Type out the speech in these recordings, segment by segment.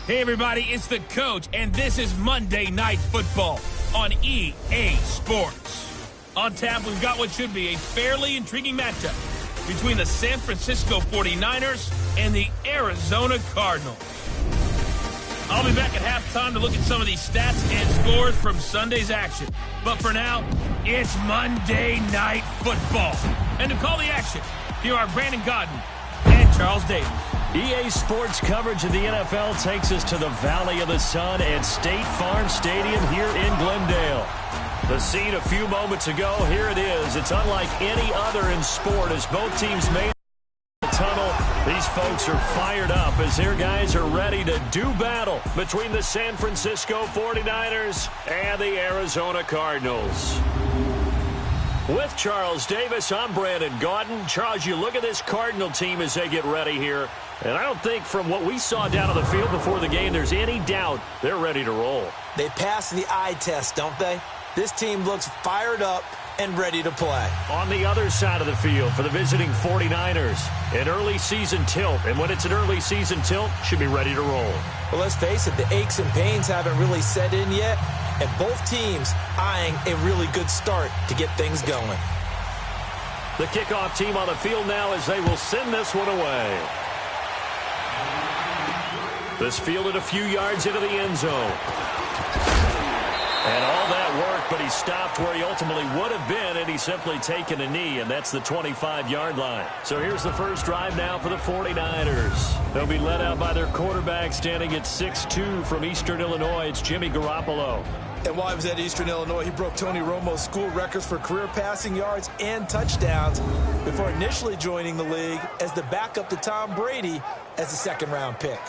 Hey everybody, it's the coach, and this is Monday Night Football on EA Sports. On tap, we've got what should be a fairly intriguing matchup between the San Francisco 49ers and the Arizona Cardinals. I'll be back at halftime to look at some of these stats and scores from Sunday's action. But for now, it's Monday Night Football. And to call the action, here are Brandon Godden and Charles Davis. EA Sports coverage of the NFL takes us to the Valley of the Sun at State Farm Stadium here in Glendale. The scene a few moments ago, here it is. It's unlike any other in sport as both teams made the tunnel. These folks are fired up as their guys are ready to do battle between the San Francisco 49ers and the Arizona Cardinals. With Charles Davis, I'm Brandon Gaudin. Charles, you look at this Cardinal team as they get ready here, and I don't think from what we saw down on the field before the game there's any doubt they're ready to roll. They pass the eye test, don't they? This team looks fired up and ready to play. On the other side of the field for the visiting 49ers, an early season tilt, and when it's an early season tilt, should be ready to roll. Well, let's face it, the aches and pains haven't really set in yet, and both teams eyeing a really good start to get things going. The kickoff team on the field now as they will send this one away. This fielded a few yards into the end zone. And all that work, but he stopped where he ultimately would have been, and he's simply taken a knee, and that's the 25-yard line. So here's the first drive now for the 49ers. They'll be led out by their quarterback standing at 6'2" from Eastern Illinois. It's Jimmy Garoppolo. And while he was at Eastern Illinois, he broke Tony Romo's school records for career passing yards and touchdowns before initially joining the league as the backup to Tom Brady as a second-round pick.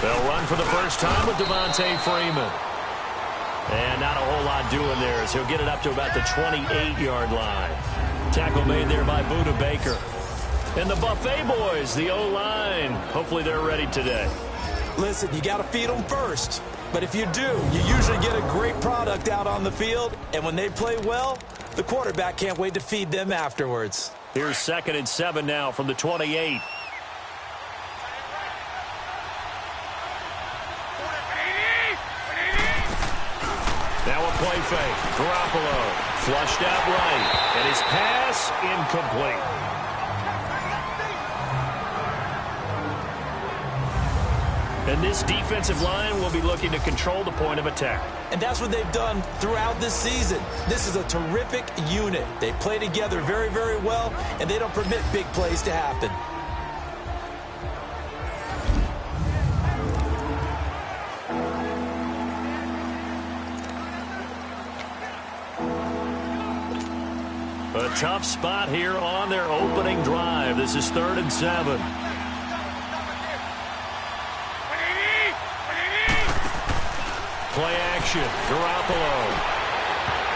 They'll run for the first time with Devontae Freeman. And not a whole lot doing there as he'll get it up to about the 28-yard line. Tackle made there by Buda Baker. And the Buffet boys, the O-line, hopefully they're ready today. Listen, you got to feed them first. But if you do, you usually get a great product out on the field. And when they play well, the quarterback can't wait to feed them afterwards. Here's 2nd and 7 now from the 28. Now a play fake. Garoppolo flushed out right. And his pass incomplete. And this defensive line will be looking to control the point of attack. And that's what they've done throughout this season. This is a terrific unit. They play together very, very well, and they don't permit big plays to happen. A tough spot here on their opening drive. This is 3rd and 7. Play action. Garoppolo.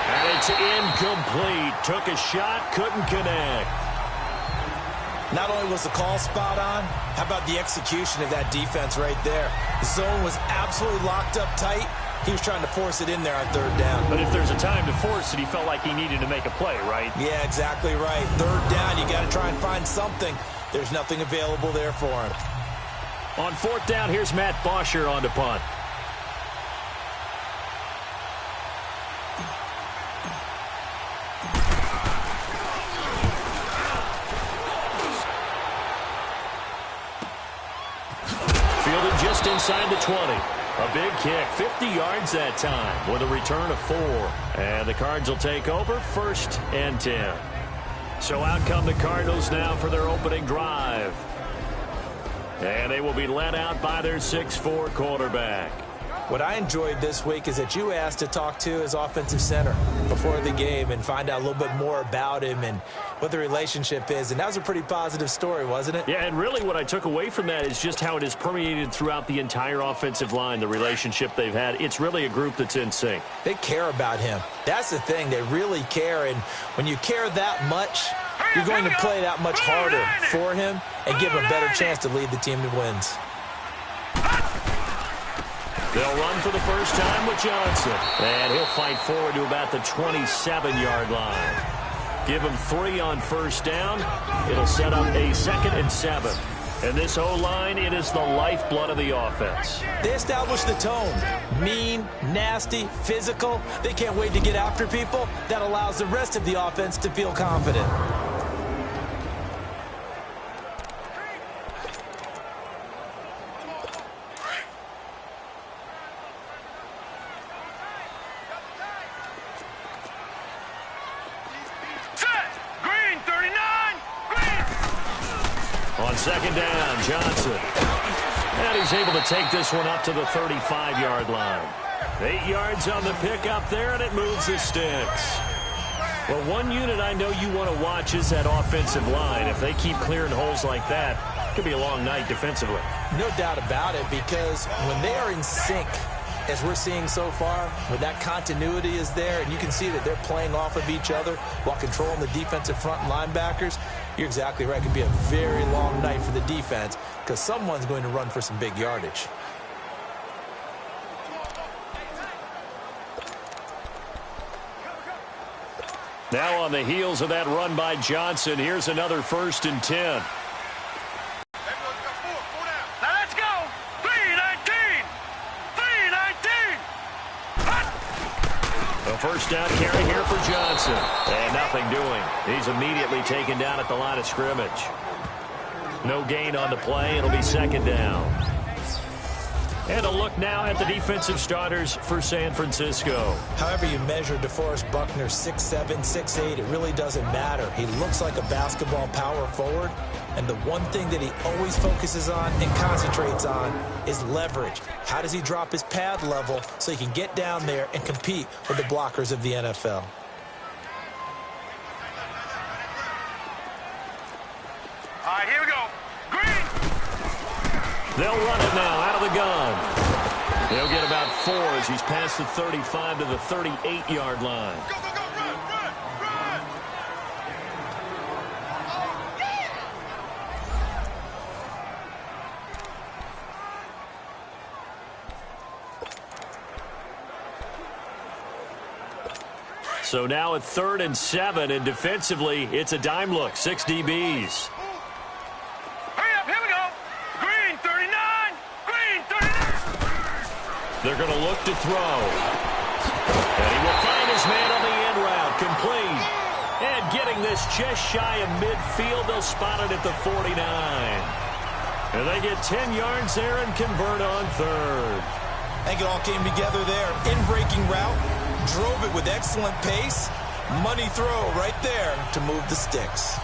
And it's incomplete. Took a shot, couldn't connect. Not only was the call spot on, how about the execution of that defense right there? The zone was absolutely locked up tight. He was trying to force it in there on 3rd down. But if there's a time to force it, he felt like he needed to make a play, right? Yeah, exactly right. 3rd down, you got to try and find something. There's nothing available there for him. On 4th down, here's Matt Bosher on to punt. Fielded just inside the 20. A big kick, 50 yards that time with a return of 4. And the Cards will take over, 1st and 10. So out come the Cardinals now for their opening drive. And they will be led out by their 6'4" quarterback. What I enjoyed this week is that you asked to talk to his offensive center before the game and find out a little bit more about him and what the relationship is. And that was a pretty positive story, wasn't it? Yeah, and really what I took away from that is just how it is permeated throughout the entire offensive line, the relationship they've had. It's really a group that's in sync. They care about him. That's the thing. They really care. And when you care that much, you're going to play that much harder for him and give him a better chance to lead the team to wins. They'll run for the first time with Johnson. And he'll fight forward to about the 27-yard line. Give him 3 on first down. It'll set up a 2nd and 7. And this O-line, it is the lifeblood of the offense. They establish the tone. Mean, nasty, physical. They can't wait to get after people. That allows the rest of the offense to feel confident. On 2nd down, Johnson. And he's able to take this one up to the 35-yard line. 8 yards on the pickup there, and it moves the sticks. Well, one unit I know you want to watch is that offensive line. If they keep clearing holes like that, it could be a long night defensively. No doubt about it, because when they are in sync, as we're seeing so far, when that continuity is there, and you can see that they're playing off of each other while controlling the defensive front linebackers, you're exactly right. It could be a very long night for the defense because someone's going to run for some big yardage. Now on the heels of that run by Johnson, here's another 1st and 10. First down carry here for Johnson. And nothing doing. He's immediately taken down at the line of scrimmage. No gain on the play. It'll be 2nd down. And a look now at the defensive starters for San Francisco. However you measure DeForest Buckner, 6'7", 6'8", it really doesn't matter. He looks like a basketball power forward. And the one thing that he always focuses on and concentrates on is leverage. How does he drop his pad level so he can get down there and compete with the blockers of the NFL? All right, here we go. Green! They'll run it now out of the gun. He'll get about 4 as he's past the 35 to the 38-yard line. Go, go, go, run, run, run! So now at 3rd and 7, and defensively, it's a dime look, 6 DBs. Hurry up, here we go. Green, 39. Green, 39. They're going to look to throw. And he will find his man on the end route, complete. And getting this just shy of midfield, they'll spot it at the 49. And they get 10 yards there and convert on 3rd. I think it all came together there. In-breaking route, drove it with excellent pace. Money throw right there to move the sticks.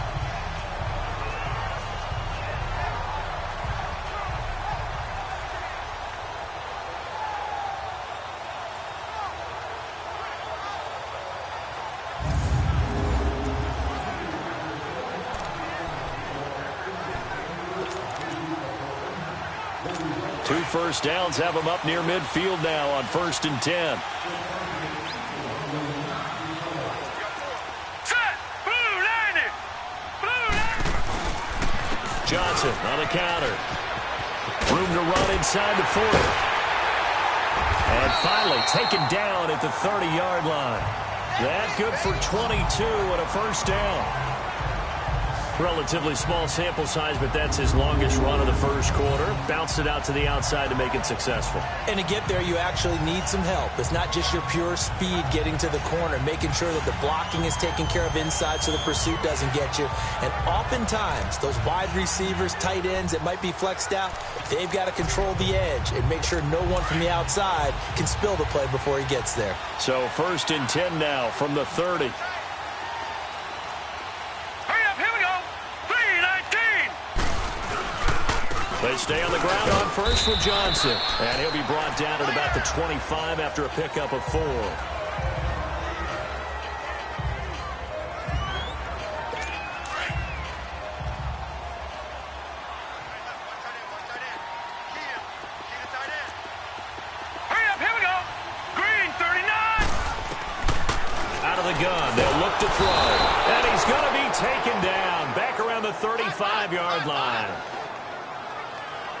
Two first downs have them up near midfield now on 1st and 10. Set! Blue 90! Blue 90! Johnson on the counter. Room to run inside the 40. And finally taken down at the 30-yard line. That good for 22 and a first down. Relatively small sample size, but that's his longest run of the first quarter. Bounced it out to the outside to make it successful. And to get there, you actually need some help. It's not just your pure speed getting to the corner, making sure that the blocking is taken care of inside so the pursuit doesn't get you. And oftentimes, those wide receivers, tight ends that might be flexed out, they've got to control the edge and make sure no one from the outside can spill the play before he gets there. So 1st and 10 now from the 30. They stay on the ground on first with Johnson. And he'll be brought down at about the 25 after a pickup of 4. Hurry up, here we go. Green, 39. Out of the gun, they'll look to throw. And he's going to be taken down back around the 35-yard line.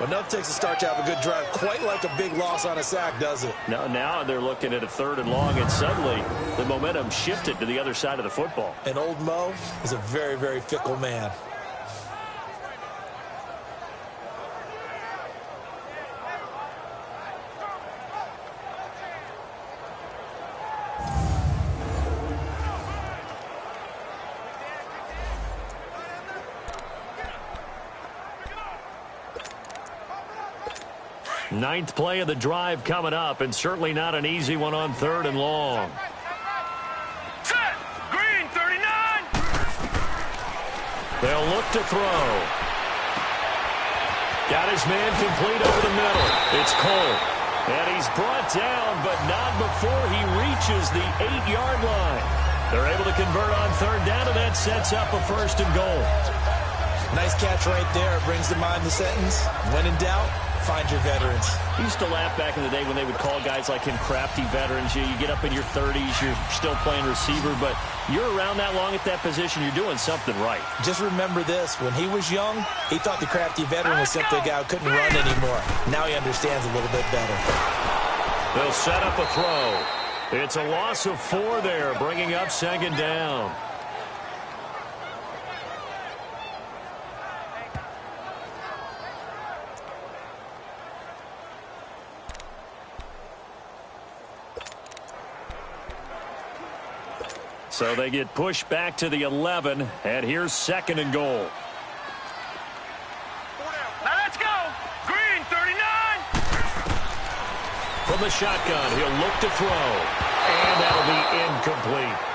Enough takes a start to have a good drive. Quite like a big loss on a sack, does it? No, now they're looking at a 3rd and long, and suddenly the momentum shifted to the other side of the football. And old Mo is a very, very fickle man. Ninth play of the drive coming up, and certainly not an easy one on 3rd and long. Set. Green, 39. They'll look to throw. Got his man complete over the middle. It's Cole. And he's brought down, but not before he reaches the 8-yard line. They're able to convert on 3rd down, and that sets up a 1st and goal. Nice catch right there. Brings to mind the sentence, when in doubt, find your veterans. I used to laugh back in the day when they would call guys like him crafty veterans. You get up in your 30s, you're still playing receiver, but you're around that long at that position, you're doing something right. Just remember this. When he was young, he thought the crafty veteran was simply a guy who couldn't run anymore. Now he understands a little bit better. They'll set up a throw. It's a loss of 4 there, bringing up 2nd down. So they get pushed back to the 11, and here's 2nd and goal. Now let's go. Green, 39. From the shotgun, he'll look to throw, and that'll be incomplete.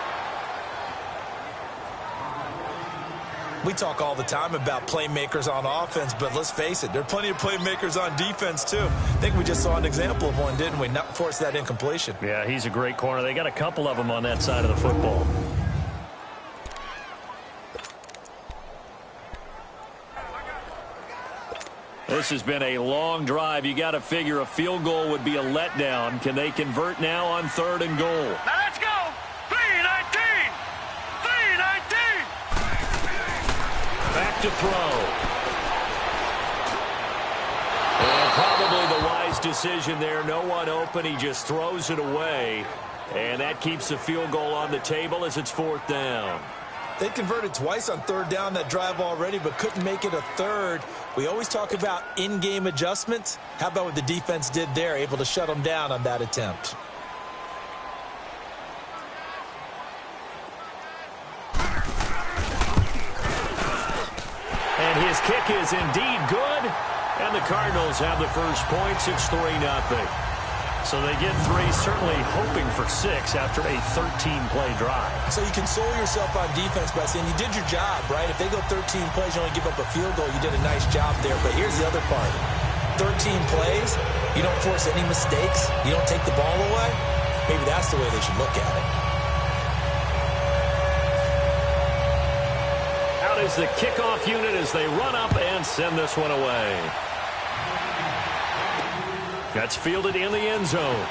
We talk all the time about playmakers on offense, but let's face it, there are plenty of playmakers on defense, too. I think we just saw an example of one, didn't we? Not force that incompletion. Yeah, he's a great corner. They got a couple of them on that side of the football. This has been a long drive. You got to figure a field goal would be a letdown. Can they convert now on 3rd and goal? Now let's go. 319. 319. Back to throw. And probably the wise decision there. No one open. He just throws it away. And that keeps the field goal on the table as it's 4th down. They converted twice on 3rd down that drive already, but couldn't make it a 3rd. We always talk about in-game adjustments. How about what the defense did there, able to shut them down on that attempt? And his kick is indeed good. And the Cardinals have the first points. It's 3-0. So they get 3, certainly hoping for 6 after a 13-play drive. So you console yourself on defense by saying you did your job, right? If they go 13 plays, you only give up a field goal, you did a nice job there. But here's the other part. 13 plays, you don't force any mistakes, you don't take the ball away. Maybe that's the way they should look at it. Out is the kickoff unit as they run up and send this one away. That's fielded in the end zone.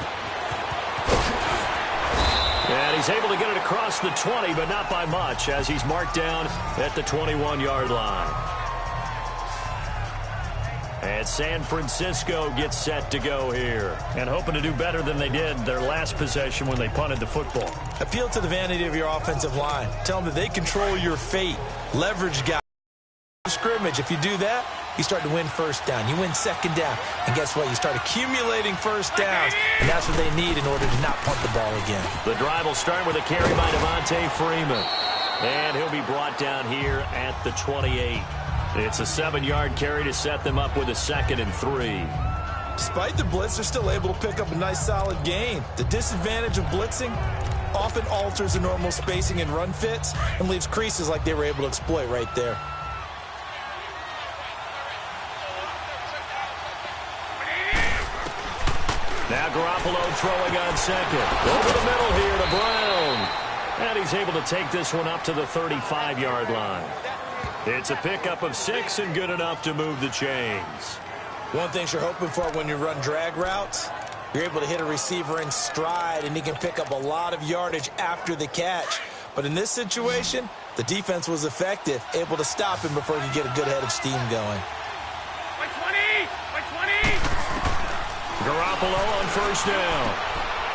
And he's able to get it across the 20, but not by much, as he's marked down at the 21-yard line. And San Francisco gets set to go here, and hoping to do better than they did their last possession when they punted the football. Appeal to the vanity of your offensive line. Tell them that they control your fate. Leverage guys. scrimmage. If you do that, you start to win first down. You win second down. And guess what? You start accumulating first downs. And that's what they need in order to not punt the ball again. The drive will start with a carry by Devontae Freeman. And he'll be brought down here at the 28. It's a 7-yard carry to set them up with a 2nd and 3. Despite the blitz, they're still able to pick up a nice solid gain. The disadvantage of blitzing often alters the normal spacing and run fits and leaves creases like they were able to exploit right there. Now Garoppolo throwing on 2nd. Over the middle here to Brown. And he's able to take this one up to the 35-yard line. It's a pickup of 6 and good enough to move the chains. One thing you're hoping for when you run drag routes, you're able to hit a receiver in stride and he can pick up a lot of yardage after the catch. But in this situation, the defense was effective, able to stop him before he could get a good head of steam going. By 20! By 20! Garoppolo on first down.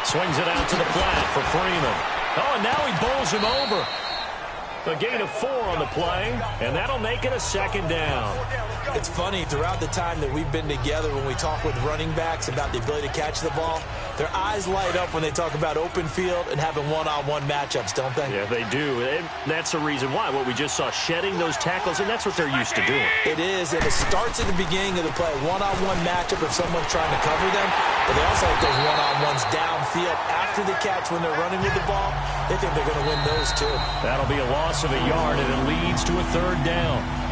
Swings it out to the flat for Freeman. Oh, and now he bowls him over. A gain of 4 on the play, and that'll make it a 2nd down. It's funny, throughout the time that we've been together, when we talk with running backs about the ability to catch the ball, their eyes light up when they talk about open field and having one-on-one matchups, don't they? Yeah, they do. And that's the reason why. What we just saw, shedding those tackles, and that's what they're used to doing. It is, and it starts at the beginning of the play. One-on-one matchup if someone's trying to cover them, but they also have those one-on-ones downfield after the catch when they're running with the ball. They think they're going to win those too. That'll be a loss of a yard, and it leads to a 3rd down.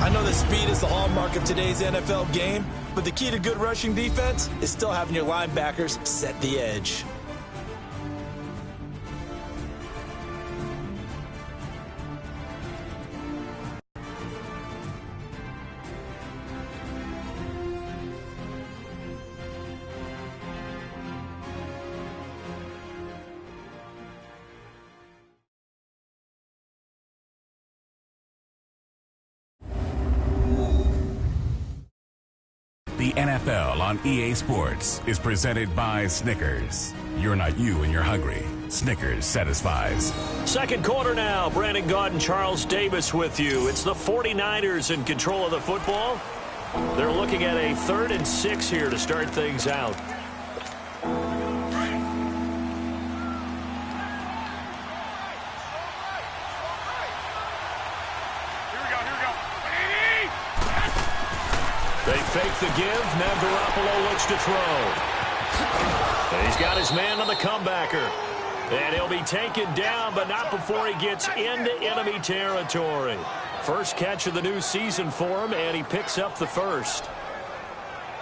I know that speed is the hallmark of today's NFL game, but the key to good rushing defense is still having your linebackers set the edge. The NFL on EA Sports is presented by Snickers. You're not you when you're hungry. Snickers satisfies. 2nd quarter now. Brandon Gaud and Charles Davis with you. It's the 49ers in control of the football. They're looking at a 3rd and 6 here to start things out. They fake the give. Now Garoppolo looks to throw. And he's got his man on the comebacker. And he'll be taken down, but not before he gets into enemy territory. First catch of the new season for him, and he picks up the 1st.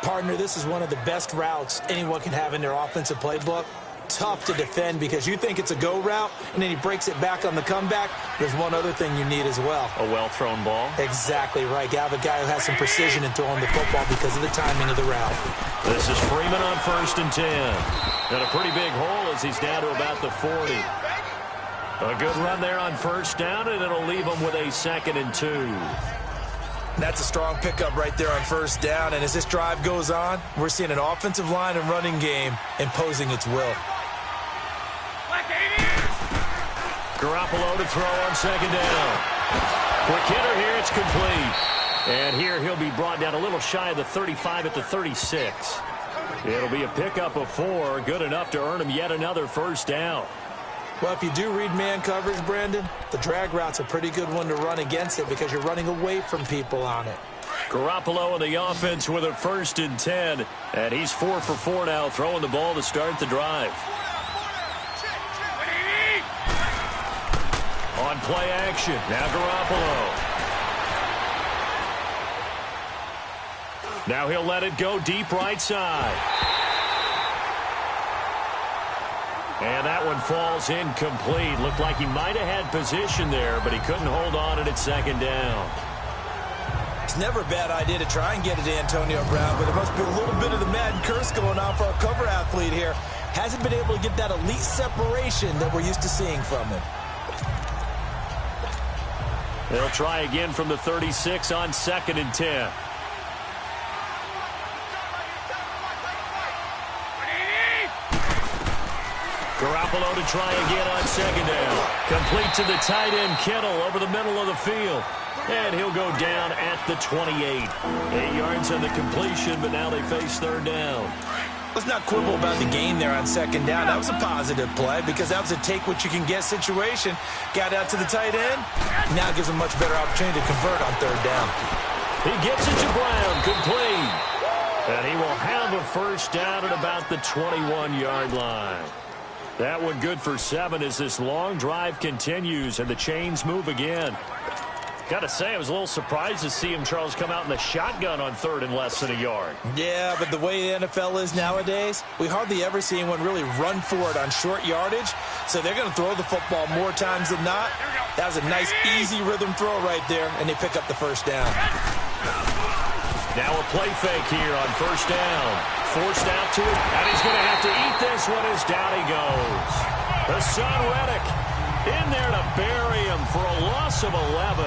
Partner, this is one of the best routes anyone can have in their offensive playbook. Tough to defend because you think it's a go route, and then he breaks it back on the comeback. There's one other thing you need as well. A well-thrown ball. Exactly right. You have a guy who has some precision in throwing the football because of the timing of the route. This is Freeman on 1st and 10. And a pretty big hole as he's down to about the 40. A good run there on 1st down, and it'll leave him with a 2nd and 2. That's a strong pickup right there on 1st down. And as this drive goes on, we're seeing an offensive line and running game imposing its will. Garoppolo to throw on 2nd down. Quick hitter here, it's complete. And here he'll be brought down a little shy of the 35 at the 36. It'll be a pickup of 4, good enough to earn him yet another 1st down. Well, if you do read man coverage, Brandon, the drag route's a pretty good one to run against it because you're running away from people on it. Garoppolo in the offense with a 1st and 10. And he's 4 for 4 now, throwing the ball to start the drive. On play action, now Garoppolo. Now he'll let it go deep right side. And that one falls incomplete. Looked like he might have had position there, but he couldn't hold on and it's 2nd down. It's never a bad idea to try and get it to Antonio Brown, but there must be a little bit of the Madden curse going on for our cover athlete here. Hasn't been able to get that elite separation that we're used to seeing from him. They'll try again from the 36 on 2nd and 10. Garoppolo to try again on 2nd down. Complete to the tight end, Kittle, over the middle of the field. And he'll go down at the 28. 8 yards on the completion, but now they face third down. Let's not quibble about the gain there on second down. That was a positive play because that was a take-what-you-can-get situation. Got out to the tight end. Now gives him much better opportunity to convert on third down. He gets it to Brown, complete. And he will have a first down at about the 21-yard line. That one good for 7 as this long drive continues and the chains move again. Got to say, I was a little surprised to see him, Charles, come out in the shotgun on third and less than a yard. Yeah, but the way the NFL is nowadays, we hardly ever see anyone really run for it on short yardage. So they're going to throw the football more times than not. That was a nice, easy rhythm throw right there, and they pick up the first down. Now a play fake here on first down. Forced out to it, and he's going to have to eat this one as down he goes. Hassan Reddick in there to bury him for a loss of 11.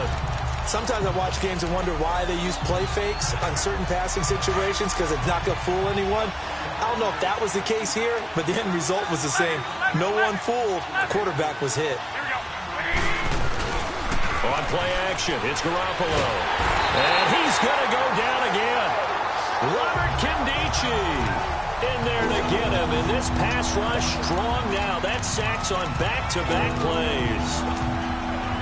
Sometimes I watch games and wonder why they use play fakes on certain passing situations because it's not going to fool anyone. I don't know if that was the case here, but the end result was the same. No one fooled. The quarterback was hit. On play action, it's Garoppolo. And he's going to go down again. Robert Kindici in there to get him. And this pass rush strong now. That sacks on back-to-back plays.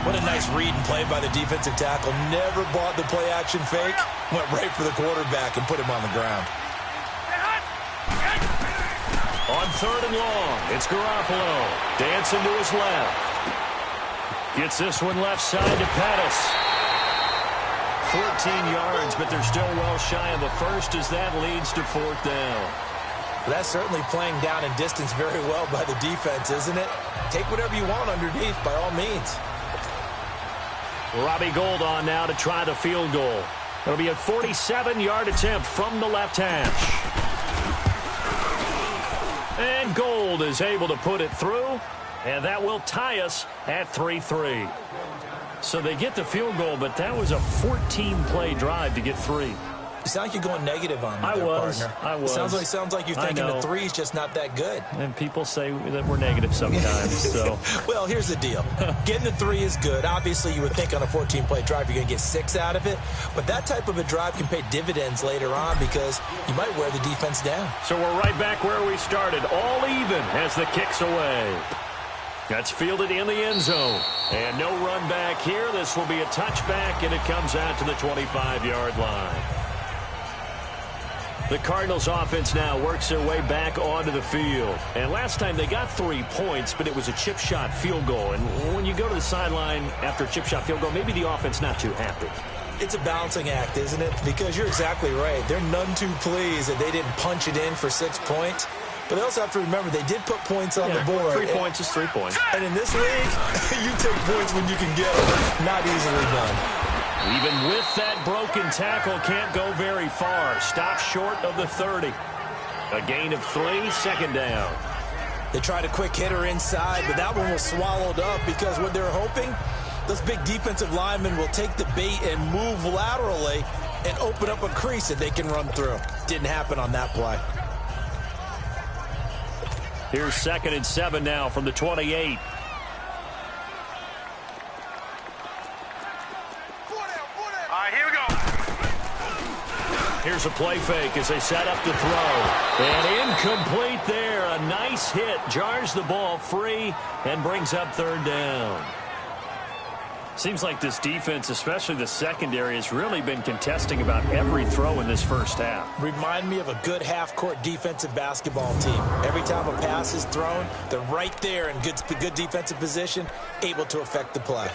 What a nice read and play by the defensive tackle. Never bought the play-action fake. Went right for the quarterback and put him on the ground. On third and long, it's Garoppolo. Dancing to his left. Gets this one left side to Pettis. 14 yards, but they're still well shy of a first as that leads to fourth down. That's certainly playing down and distance very well by the defense, isn't it? Take whatever you want underneath, by all means. Robbie Gould on now to try the field goal. It'll be a 47-yard attempt from the left hash. And Gould is able to put it through, and that will tie us at 3-3. So they get the field goal, but that was a 14-play drive to get 3. You sound like you're going negative on me, partner. I was. It sounds like you're thinking the 3's just not that good. And people say that we're negative sometimes. So, well, here's the deal. Getting the 3 is good. Obviously, you would think on a 14-play drive you're going to get 6 out of it. But that type of a drive can pay dividends later on because you might wear the defense down. So we're right back where we started, all even as the kick's away. That's fielded in the end zone. And no run back here. This will be a touchback, and it comes out to the 25-yard line. The Cardinals offense now works their way back onto the field. And last time they got 3 points, but it was a chip shot field goal. And when you go to the sideline after a chip shot field goal, maybe the offense not too happy. It's a balancing act, isn't it? Because you're exactly right. They're none too pleased that they didn't punch it in for 6 points. But they also have to remember they did put points on the board. 3 points is 3 points. And in this league, you take points when you can get them. Not easily done. Even with that broken tackle, can't go very far. Stop short of the 30. A gain of 3, second down. They tried a quick hitter inside, but that one was swallowed up because what they're hoping, those big defensive linemen will take the bait and move laterally and open up a crease that they can run through. Didn't happen on that play. Here's 2nd and 7 now from the 28. Here we go. Here's a play fake as they set up to throw. And incomplete there. A nice hit. Jars the ball free and brings up third down. Seems like this defense, especially the secondary, has really been contesting about every throw in this first half. Remind me of a good half-court defensive basketball team. Every time a pass is thrown, they're right there in good defensive position, able to affect the play.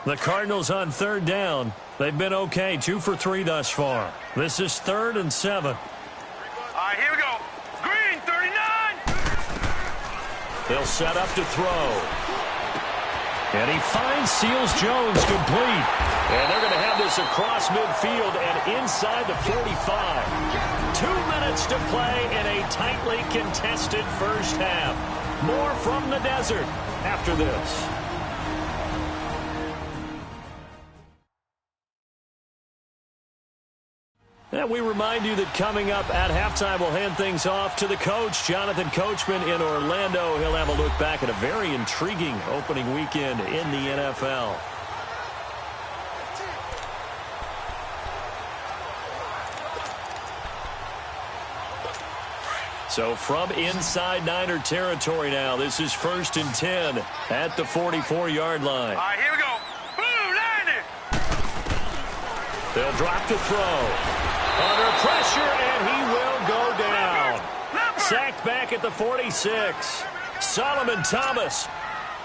The Cardinals on third down. They've been okay, 2 for 3 thus far. This is 3rd and 7. Here we go. Green, 39. They'll set up to throw. And he finds Seals-Jones complete. And they're going to have this across midfield and inside the 45. 2 minutes to play in a tightly contested first half. More from the desert after this. And we remind you that coming up at halftime, we'll hand things off to the coach, Jonathan Coachman in Orlando. He'll have a look back at a very intriguing opening weekend in the NFL. So from inside Niner territory now, this is 1st and 10 at the 44-yard line. All right, here we go. Blue Niner. They'll drop to throw. Under pressure, and he will go down. Sacked back at the 46. Solomon Thomas.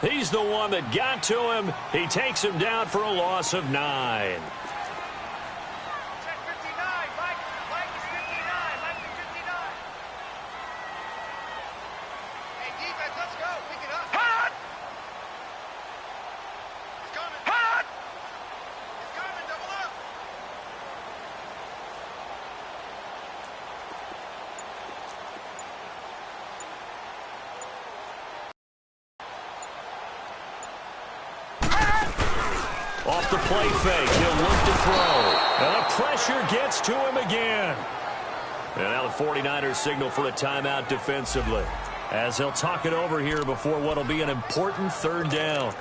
He's the one that got to him. He takes him down for a loss of 9. Check 59. Mike is 59. Mike is 59. Hey, defense, let's go. Pick it up. Hot! It's coming. Hot! It's coming. Double up. Off the play fake, he'll look to throw. And the pressure gets to him again. And now the 49ers signal for a timeout defensively, as they'll talk it over here before what will be an important 3rd down.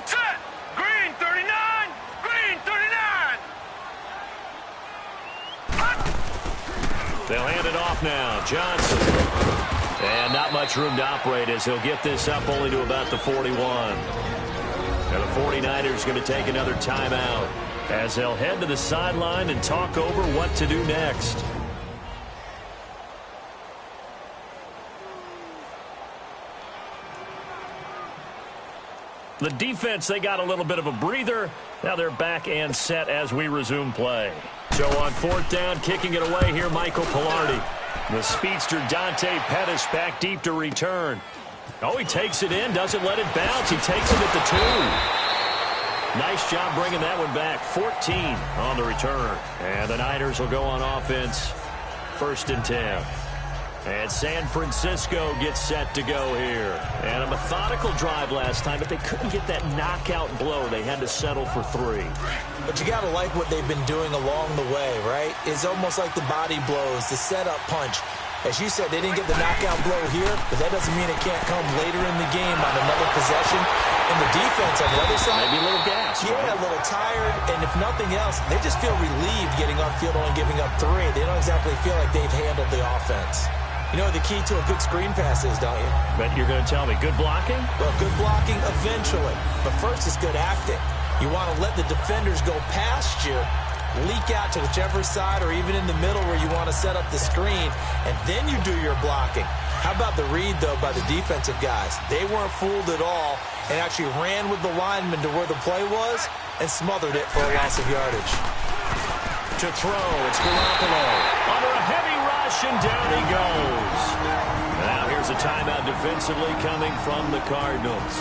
Set. Green 39. Green 39. They'll hand it off now. Johnson. And not much room to operate as he'll get this up only to about the 41. And the 49ers going to take another timeout as they'll head to the sideline and talk over what to do next. The defense, they got a little bit of a breather. Now they're back and set as we resume play. So on 4th down, kicking it away here, Michael Pilardi. The speedster Dante Pettis back deep to return. Oh, he takes it in, doesn't let it bounce. He takes it at the 2. Nice job bringing that one back. 14 on the return. And the Niners will go on offense. 1st and 10. And San Francisco gets set to go here. And a methodical drive last time, but they couldn't get that knockout blow. They had to settle for 3. But you got to like what they've been doing along the way, right? It's almost like the body blows, the setup punch. As you said, they didn't get the knockout blow here, but that doesn't mean it can't come later in the game on another possession. And the defense on the other side, maybe a little gas. Yeah, right? a little tired. And if nothing else, they just feel relieved getting on field only giving up 3. They don't exactly feel like they've handled the offense. You know what the key to a good screen pass is, don't you? But you're going to tell me, good blocking? Well, good blocking eventually. But first is good acting. You want to let the defenders go past you, leak out to whichever side or even in the middle where you want to set up the screen, and then you do your blocking. How about the read, though, by the defensive guys? They weren't fooled at all and actually ran with the lineman to where the play was and smothered it for a loss of yardage. To throw, it's Garoppolo. Under a heavy rush, and down he goes. Now here's a timeout defensively coming from the Cardinals,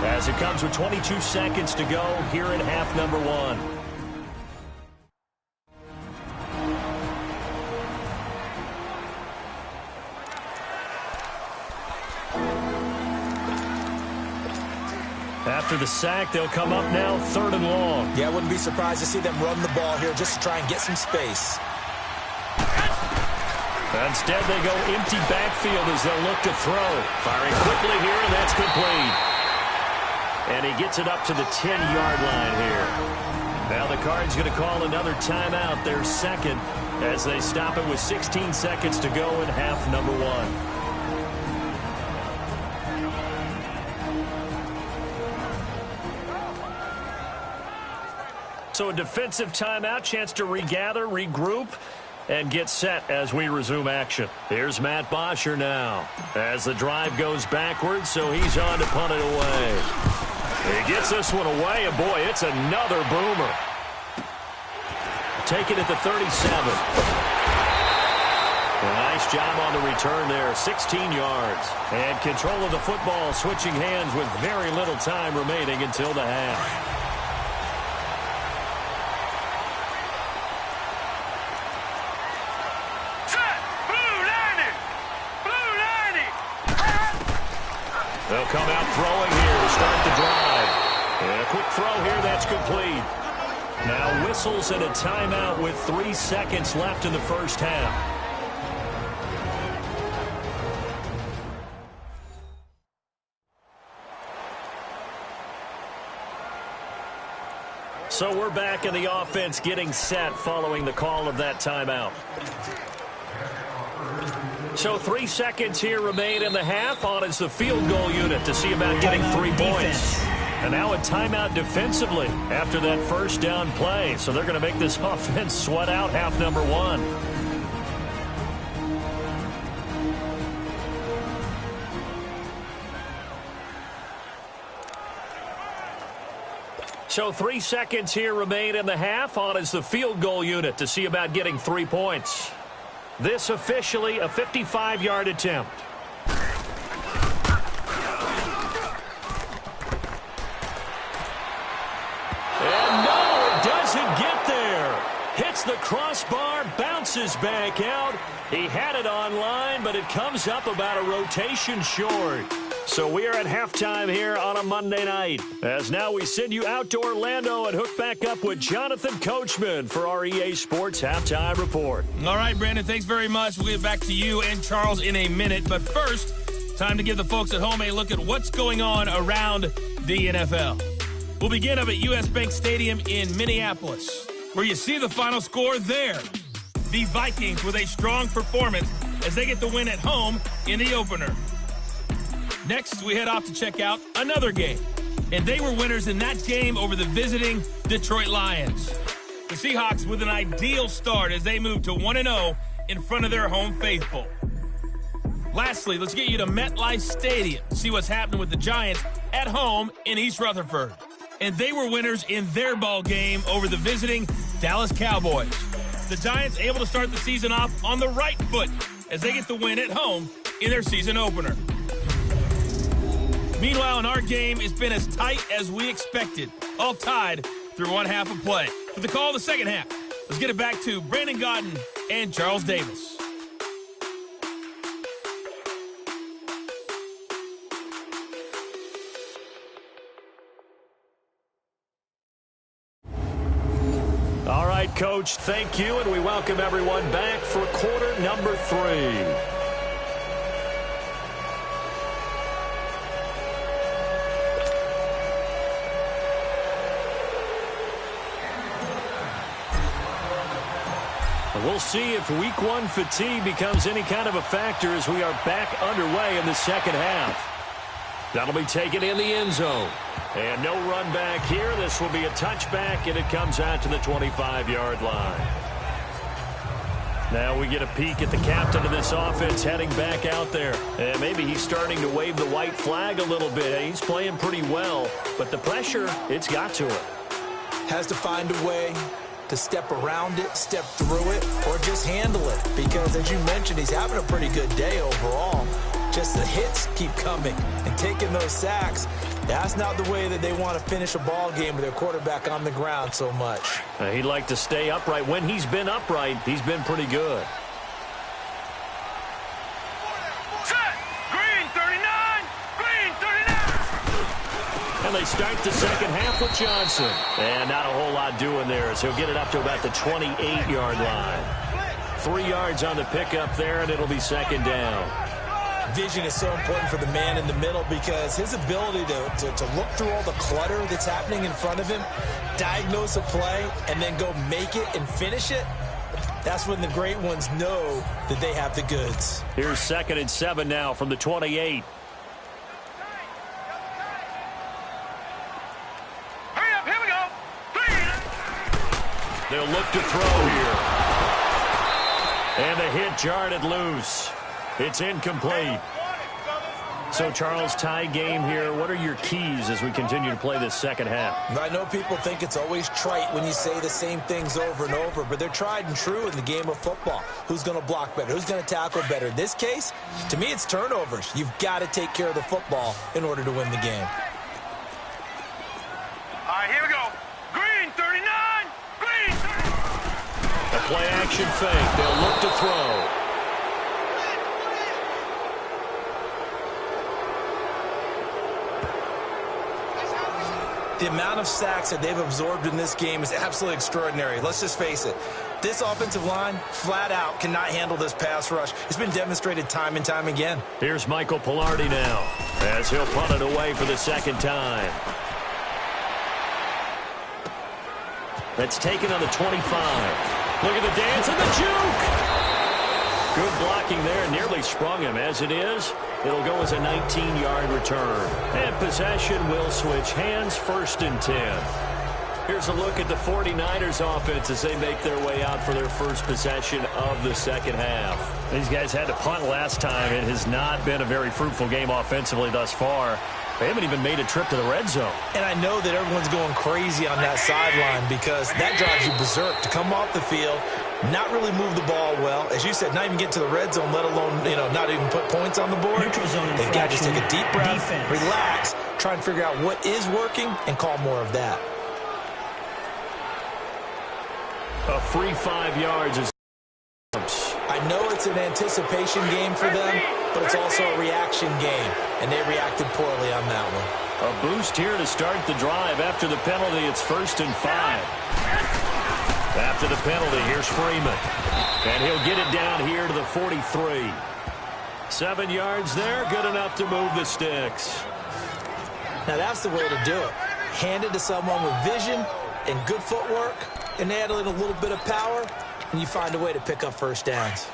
as it comes with 22 seconds to go here in half number 1. After the sack, they'll come up now 3rd and long. Yeah, I wouldn't be surprised to see them run the ball here just to try and get some space. Instead, they go empty backfield as they'll look to throw. Firing quickly here, and that's complete. And he gets it up to the 10-yard line here. Now the Cards going to call another timeout, their 2nd, as they stop it with 16 seconds to go in half number 1. So a defensive timeout, chance to regather, regroup, and get set as we resume action. Here's Matt Bosher now as the drive goes backwards, so he's on to punt it away. He gets this one away, and boy, it's another boomer. Take it at the 37. A nice job on the return there, 16 yards. And control of the football, switching hands with very little time remaining until the half. They'll come out throwing here to start the drive. And a quick throw here, that's complete. Now whistles and a timeout with 3 seconds left in the first half. So we're back in the offense getting set following the call of that timeout. So 3 seconds here remain in the half. On is the field goal unit to see about getting 3 points. And now a timeout defensively after that first down play. So they're going to make this offense sweat out half number 1. So 3 seconds here remain in the half. On is the field goal unit to see about getting 3 points. This officially a 55-yard attempt. And no, it doesn't get there. Hits the crossbar, bounces back out. He had it online, but it comes up about a rotation short. So we are at halftime here on a Monday night. As now we send you out to Orlando and hook back up with Jonathan Coachman for our EA Sports Halftime Report. All right, Brandon, thanks very much. We'll get back to you and Charles in a minute. But first, time to give the folks at home a look at what's going on around the NFL. We'll begin up at US Bank Stadium in Minneapolis, where you see the final score there. The Vikings with a strong performance as they get the win at home in the opener. Next, we head off to check out another game. And they were winners in that game over the visiting Detroit Lions. The Seahawks with an ideal start as they move to 1-0 in front of their home faithful. Lastly, let's get you to MetLife Stadium to see what's happening with the Giants at home in East Rutherford. And they were winners in their ball game over the visiting Dallas Cowboys. The Giants able to start the season off on the right foot as they get the win at home in their season opener. Meanwhile, in our game, it's been as tight as we expected, all tied through one half of play. For the call of the second half, let's get it back to Brandon Godden and Charles Davis. All right, Coach, thank you, and we welcome everyone back for quarter number 3. We'll see if week 1 fatigue becomes any kind of a factor as we are back underway in the second half. That'll be taken in the end zone. And no run back here. This will be a touchback, and it comes out to the 25-yard line. Now we get a peek at the captain of this offense heading back out there. And maybe he's starting to wave the white flag a little bit. He's playing pretty well, but the pressure, it's got to him. Has to find a way to step around it, step through it, or just handle it. Because, as you mentioned, he's having a pretty good day overall. Just the hits keep coming and taking those sacks. That's not the way that they want to finish a ball game with their quarterback on the ground so much. He'd like to stay upright. When he's been upright, he's been pretty good. Set. Green 39. Green 39. And they start the second half with Johnson. And not a whole lot doing there as he'll get it up to about the 28-yard line. 3 yards on the pickup there, and it'll be second down. Vision is so important for the man in the middle because his ability to look through all the clutter that's happening in front of him, diagnose a play, and then go make it and finish it, that's when the great ones know that they have the goods. Here's 2nd and 7 now from the 28. Hurry up, here we go. They'll look to throw here. And the hit jarred it loose. It's incomplete. So, Charles, tie game here. What are your keys as we continue to play this second half? I know people think it's always trite when you say the same things over and over, but they're tried and true in the game of football. Who's going to block better? Who's going to tackle better? In this case, to me, it's turnovers. You've got to take care of the football in order to win the game. All right, here we go. Green 39. Green 39. A play action fake. They'll look to throw. The amount of sacks that they've absorbed in this game is absolutely extraordinary. Let's just face it. This offensive line, flat out, cannot handle this pass rush. It's been demonstrated time and time again. Here's Michael Pilardi now as he'll punt it away for the second time. That's taken on the 25. Look at the dance and the juke. Good blocking there. Nearly sprung him. As it is, it'll go as a 19-yard return. And possession will switch hands, 1st and 10. Here's a look at the 49ers offense as they make their way out for their first possession of the second half. These guys had to punt last time. It has not been a very fruitful game offensively thus far. They haven't even made a trip to the red zone. And I know that everyone's going crazy on that sideline because that drives you berserk to come off the field, not really move the ball well. As you said, not even get to the red zone, let alone, not even put points on the board. They've got to just take a deep breath, relax, try and figure out what is working, and call more of that. A free 5 yards is... I know it's an anticipation game for them, but it's also a reaction game, and they reacted poorly on that one. A boost here to start the drive. After the penalty, it's 1st and 5. After the penalty, here's Freeman. And he'll get it down here to the 43. 7 yards there, good enough to move the sticks. Now that's the way to do it. Hand it to someone with vision and good footwork, and add in a little bit of power, and you find a way to pick up first downs.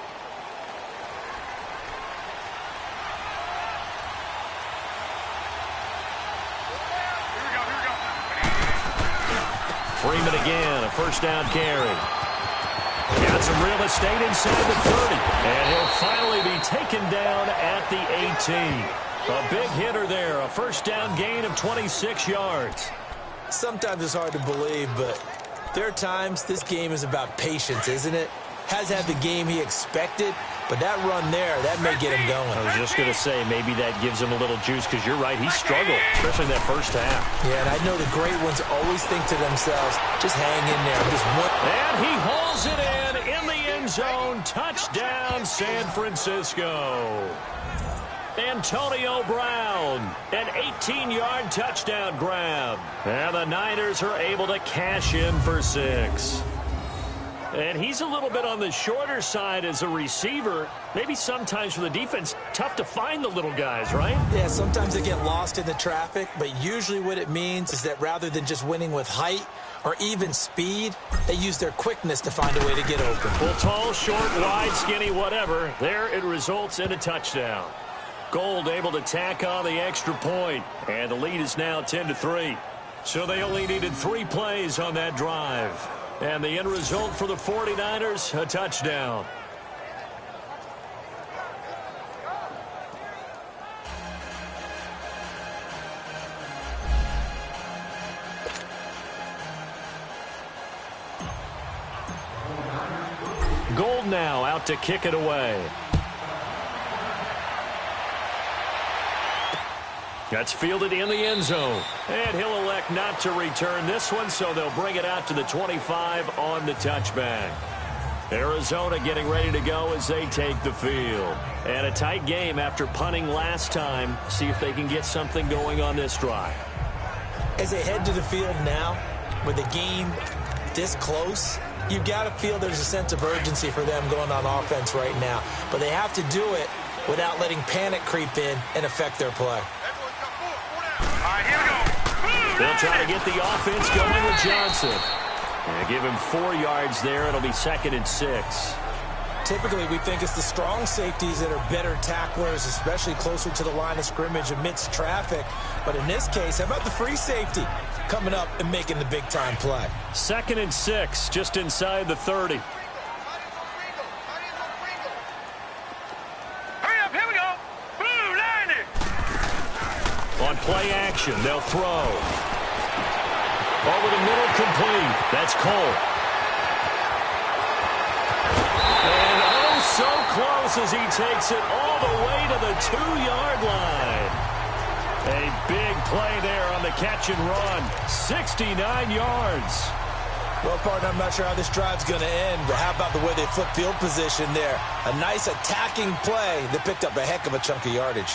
Freeman again, a 1st down carry. Got some real estate inside the 30. And he'll finally be taken down at the 18. A big hitter there, a 1st down gain of 26 yards. Sometimes it's hard to believe, but there are times this game is about patience, isn't it? Has had the game he expected, but that run there, that may get him going. I was just going to say, maybe that gives him a little juice, because you're right, he struggled, especially in that first half. Yeah, and I know the great ones always think to themselves, just hang in there. And he hauls it in the end zone. Touchdown, San Francisco. Antonio Brown, an 18-yard touchdown grab. And the Niners are able to cash in for 6. And he's a little bit on the shorter side as a receiver. Maybe sometimes for the defense, tough to find the little guys, right? Yeah, sometimes they get lost in the traffic, but usually what it means is that rather than just winning with height or even speed, they use their quickness to find a way to get open. Well, tall, short, wide, skinny, whatever. There it results in a touchdown. Gold able to tack on the extra point, and the lead is now 10-3. So they only needed 3 plays on that drive. And the end result for the 49ers, a touchdown. Gold now out to kick it away. That's fielded in the end zone. And he'll elect not to return this one, so they'll bring it out to the 25 on the touchback. Arizona getting ready to go as they take the field. And a tight game after punting last time. See if they can get something going on this drive. As they head to the field now, with the game this close, you've got to feel there's a sense of urgency for them going on offense right now. But they have to do it without letting panic creep in and affect their play. They'll try to get the offense going with Johnson. And give him 4 yards there. It'll be 2nd and 6. Typically, we think it's the strong safeties that are better tacklers, especially closer to the line of scrimmage amidst traffic. But in this case, how about the free safety coming up and making the big-time play? 2nd and 6, just inside the 30. Hurry up, here we go. Blue, line it. On play action, they'll throw. Over the middle, complete. That's Cole. And oh, so close as he takes it all the way to the 2-yard line. A big play there on the catch and run. 69 yards. Well, partner, I'm not sure how this drive's going to end, but how about the way they flip field position there? A nice attacking play that picked up a heck of a chunk of yardage.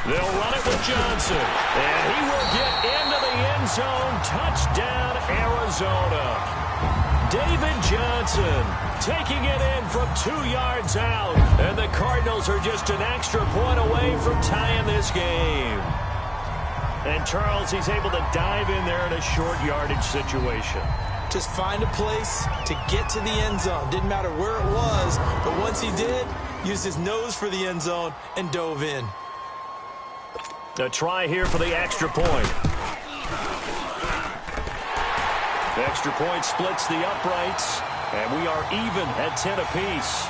They'll run it with Johnson, and he will get into the end zone. Touchdown, Arizona. David Johnson taking it in from 2 yards out, and the Cardinals are just an extra point away from tying this game. And Charles, he's able to dive in there in a short yardage situation. Just find a place to get to the end zone. Didn't matter where it was, but once he did, used his nose for the end zone and dove in. A try here for the extra point. The extra point splits the uprights, and we are even at 10 apiece.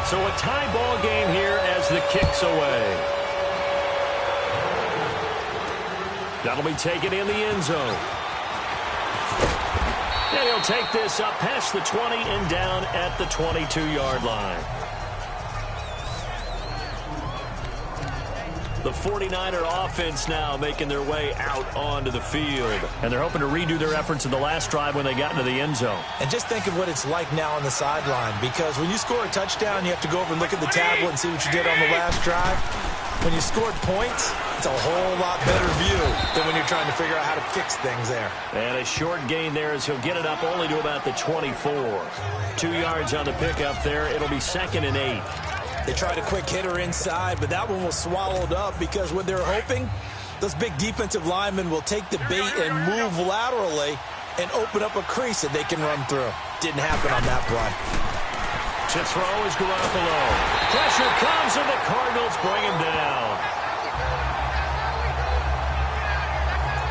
So a tie ball game here as the kick's away. That'll be taken in the end zone. And he'll take this up past the 20 and down at the 22-yard line. The 49er offense now making their way out onto the field. And they're hoping to redo their efforts in the last drive when they got into the end zone. And just think of what it's like now on the sideline, because when you score a touchdown, you have to go over and look at the tablet and see what you did on the last drive. When you scored points, it's a whole lot better view than when you're trying to figure out how to fix things there. And a short gain there as he'll get it up only to about the 24. 2 yards on the pickup there. It'll be 2nd and 8. They tried a quick hitter inside, but that one was swallowed up because what they're hoping, those big defensive linemen will take the bait and move laterally and open up a crease that they can run through. Didn't happen on that play. To throw is Garoppolo. Pressure comes and the Cardinals bring him down.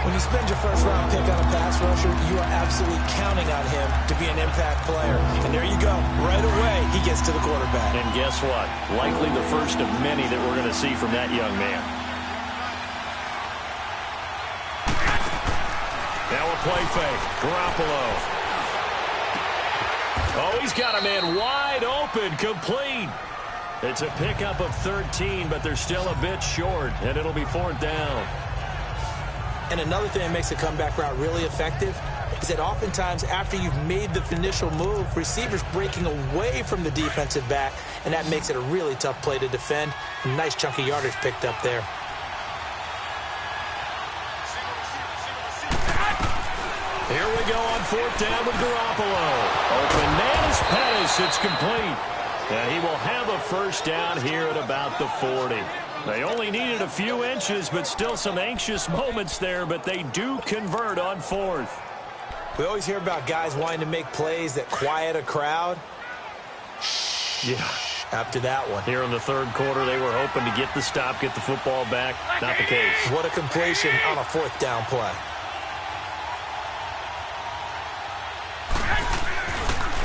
When you spend your first-round pick on a pass rusher, you are absolutely counting on him to be an impact player. And there you go. Right away, he gets to the quarterback. And guess what? Likely the first of many that we're going to see from that young man. Now a play fake. Garoppolo. Oh, he's got a man wide open, complete. It's a pickup of 13, but they're still a bit short, and it'll be 4th down. And another thing that makes a comeback route really effective is that oftentimes after you've made the initial move, receivers breaking away from the defensive back, and that makes it a really tough play to defend. A nice chunk of yardage picked up there. Here we go on 4th down with Garoppolo. Open man is Pettis. It's complete. And he will have a first down here at about the 40. They only needed a few inches, but still some anxious moments there, but they do convert on 4th. We always hear about guys wanting to make plays that quiet a crowd. Yeah. After that one. Here in the 3rd quarter, they were hoping to get the stop, get the football back. Not the case. What a completion on a 4th down play.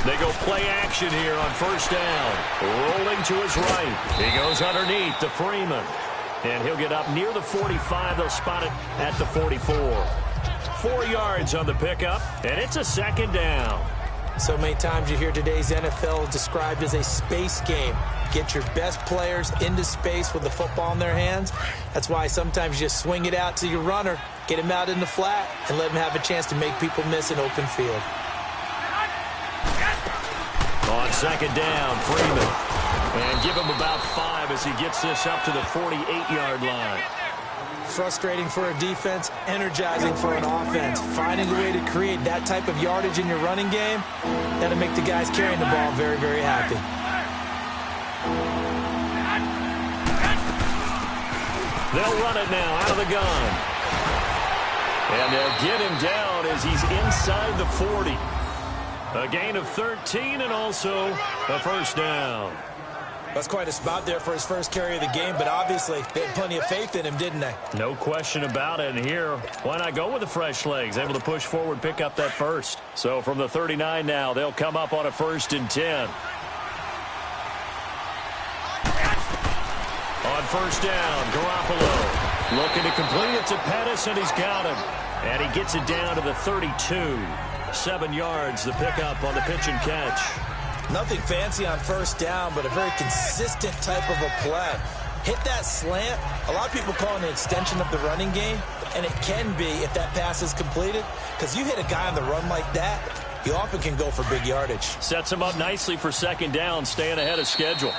They go play action here on 1st down. Rolling to his right. He goes underneath to Freeman. And he'll get up near the 45. They'll spot it at the 44. 4 yards on the pickup, and it's a 2nd down. So many times you hear today's NFL described as a space game. Get your best players into space with the football in their hands. That's why sometimes you just swing it out to your runner, get him out in the flat, and let him have a chance to make people miss an open field. On 2nd down, Freeman. And give him about 5 as he gets this up to the 48-yard line. Frustrating for a defense, energizing for an offense. Finding a way to create that type of yardage in your running game, that'll make the guys carrying the ball very, very happy. They'll run it now out of the gun. And they'll get him down as he's inside the 40. A gain of 13 and also a first down. That's quite a spot there for his first carry of the game, but obviously they had plenty of faith in him, didn't they? No question about it. And here, why not go with the fresh legs? Able to push forward, pick up that first. So from the 39 now, they'll come up on a 1st and 10. On 1st down, Garoppolo looking to complete it to Pettis, and he's got him. And he gets it down to the 32. 7 yards, the pickup on the pitch and catch. Nothing fancy on 1st down, but a very consistent type of a play. Hit that slant. A lot of people call it an extension of the running game, and it can be if that pass is completed, because you hit a guy on the run like that, you often can go for big yardage. Sets him up nicely for 2nd down, staying ahead of schedule.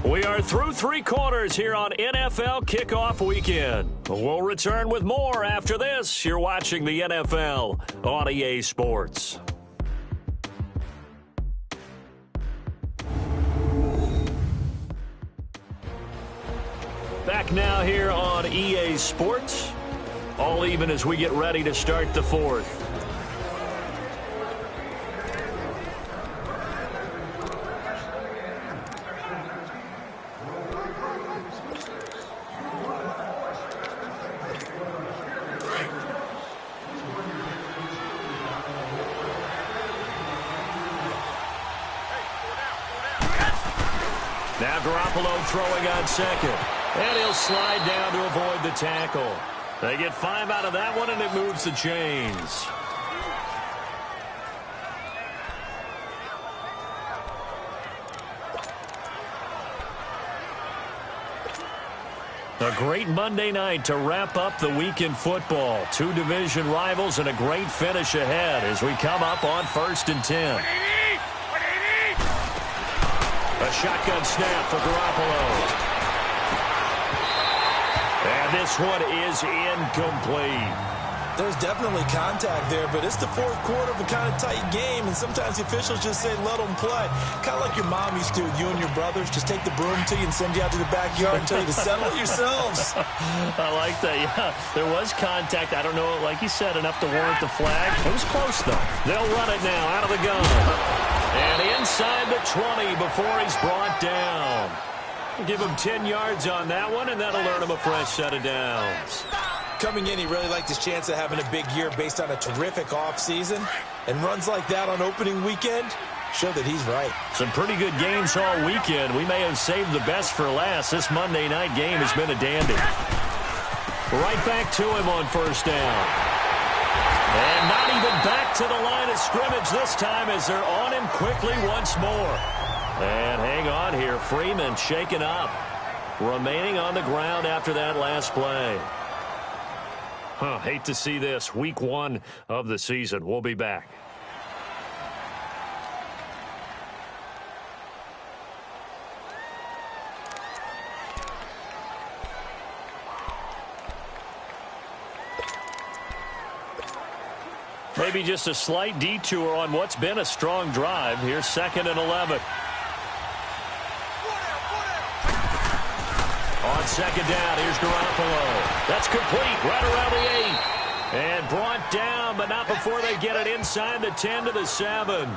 We are through three quarters here on NFL Kickoff Weekend. We'll return with more after this. You're watching the NFL on EA Sports. Back now here on EA Sports. All even as we get ready to start the fourth. Now Garoppolo throwing on second. And he'll slide down to avoid the tackle. They get 5 out of that one, and it moves the chains. A great Monday night to wrap up the week in football. Two division rivals and a great finish ahead as we come up on 1st and 10. A shotgun snap for Garoppolo. And this one is incomplete. There's definitely contact there, but it's the fourth quarter of a kind of tight game, and sometimes the officials just say, let them play. Kind of like your mom used to with you and your brothers. Just take the broom to you and send you out to the backyard and tell you to settle it yourselves. I like that, yeah. There was contact. I don't know, like you said, enough to warrant the flag. It was close, though. They'll run it now out of the gun. And inside the 20 before he's brought down. Give him 10 yards on that one, and that'll earn him a fresh set of downs. Coming in, he really liked his chance of having a big year based on a terrific offseason. And runs like that on opening weekend show that he's right. Some pretty good games all weekend. We may have saved the best for last. This Monday night game has been a dandy. Right back to him on 1st down. And not even back to the line of scrimmage this time as they're on him quickly once more. And hang on here. Freeman shaken up. Remaining on the ground after that last play. Hate to see this. Week 1 of the season. We'll be back. Maybe just a slight detour on what's been a strong drive. Here's 2nd and 11. On 2nd down, here's Garoppolo. That's complete right around the 8. And brought down, but not before they get it inside the 10 to the 7.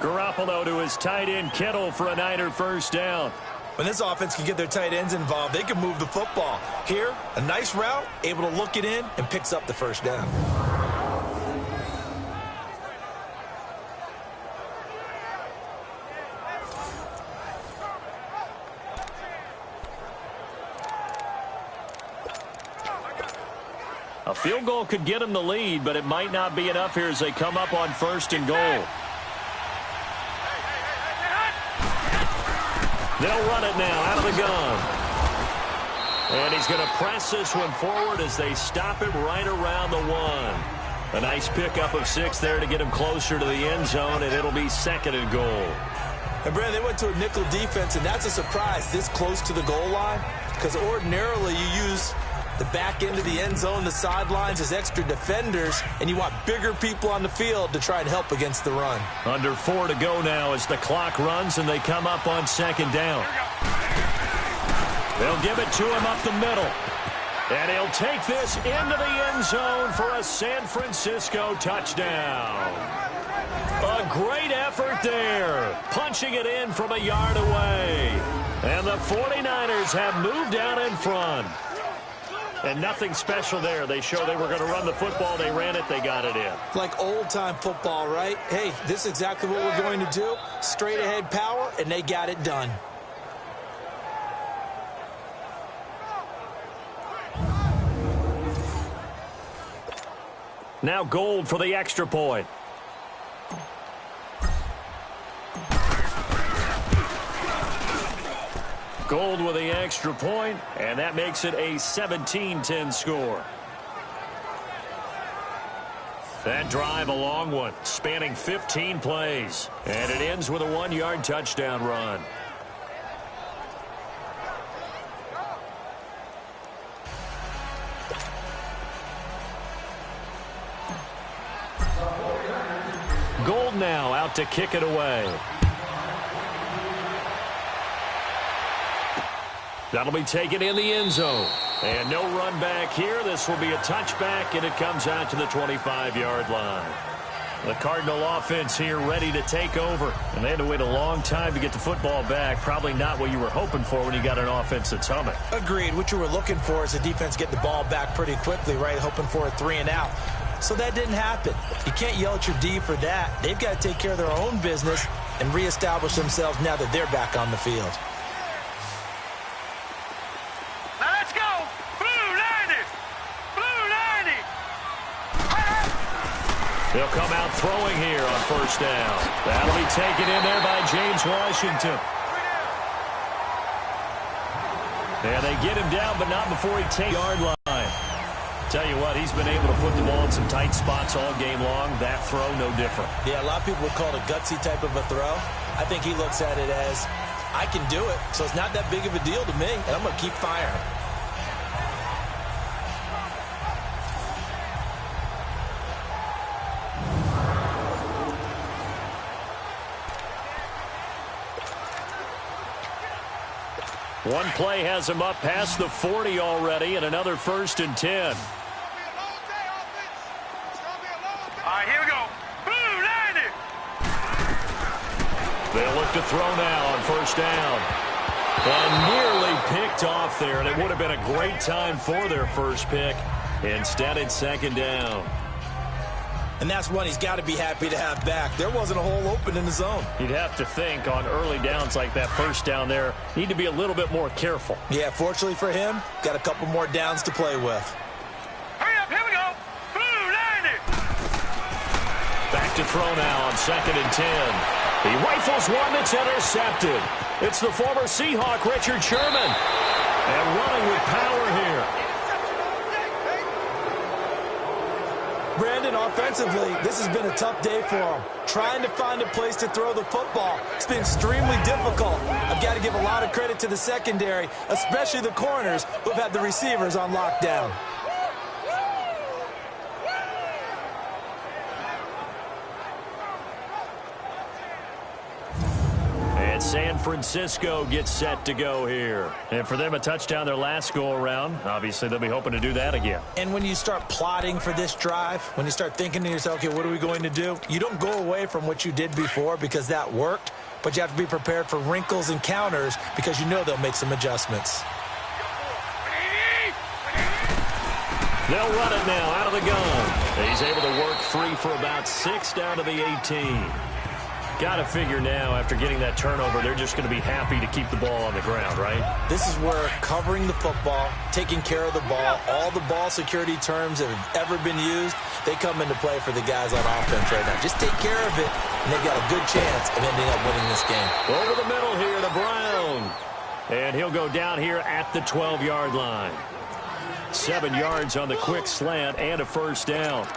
Garoppolo to his tight end, Kittle, for a Niner 1st down. When this offense can get their tight ends involved, they can move the football. Here, a nice route, able to look it in, and picks up the 1st down. A field goal could get them the lead, but it might not be enough here as they come up on 1st and goal. They'll run it now out of the gun. And he's going to press this one forward as they stop him right around the 1. A nice pickup of 6 there to get him closer to the end zone, and it'll be 2nd and goal. And, Brandon, they went to a nickel defense, and that's a surprise this close to the goal line, because ordinarily you use the back end of the end zone, the sidelines as extra defenders, and you want bigger people on the field to try and help against the run. Under 4 to go now as the clock runs and they come up on 2nd down. They'll give it to him up the middle. And he'll take this into the end zone for a San Francisco touchdown. A great effort there, punching it in from a yard away. And the 49ers have moved out in front. And nothing special there. They showed they were going to run the football. They ran it. They got it in. Like old-time football, right? Hey, this is exactly what we're going to do. Straight-ahead power, and they got it done. Now Gold for the extra point. Gold with the extra point, and that makes it a 17-10 score. That drive, a long one, spanning 15 plays, and it ends with a 1-yard touchdown run. Gold now out to kick it away. That'll be taken in the end zone. And no run back here. This will be a touchback, and it comes out to the 25-yard line. The Cardinal offense here ready to take over. And they had to wait a long time to get the football back. Probably not what you were hoping for when you got an offense that's humming. Agreed. What you were looking for is the defense get the ball back pretty quickly, right? Hoping for a 3 and out. So that didn't happen. You can't yell at your D for that. They've got to take care of their own business and reestablish themselves now that they're back on the field. Now let's go. Blue 90. Blue 90. They'll come out throwing here on first down. That'll be taken in there by James Washington. And they get him down, but not before he takes the yard line. Tell you what, he's been able to put the ball in some tight spots all game long. That throw, no different. Yeah, a lot of people would call it a gutsy type of a throw. I think he looks at it as, I can do it, so it's not that big of a deal to me, and I'm going to keep firing. One play has him up past the 40 already, and another 1st and 10. All right, here we go. Blue 90. They'll look to throw now on first down. And nearly picked off there, and it would have been a great time for their first pick. Instead, it's 2nd down. And that's one he's got to be happy to have back. There wasn't a hole open in the zone. You'd have to think on early downs like that first down there, need to be a little bit more careful. Yeah, fortunately for him, got a couple more downs to play with. Hurry up, here we go. Blue 90. Back to throw now on 2nd and 10. He rifles one that's intercepted. It's the former Seahawk, Richard Sherman. And running with power here. Brandon, offensively, this has been a tough day for him. Trying to find a place to throw the football. It's been extremely difficult. I've got to give a lot of credit to the secondary, especially the corners who've had the receivers on lockdown. And San Francisco gets set to go here. And for them, a touchdown their last go-around. Obviously, they'll be hoping to do that again. And when you start plotting for this drive, when you start thinking to yourself, okay, what are we going to do? You don't go away from what you did before because that worked, but you have to be prepared for wrinkles and counters because you know they'll make some adjustments. They'll run it now out of the gun. He's able to work free for about 6 down to the 18. Got to figure now, after getting that turnover, they're just going to be happy to keep the ball on the ground, right? This is where covering the football, taking care of the ball, all the ball security terms that have ever been used, they come into play for the guys on offense right now. Just take care of it, and they've got a good chance of ending up winning this game. Over the middle here to Brown. And he'll go down here at the 12-yard line. 7 yards on the quick slant and a first down.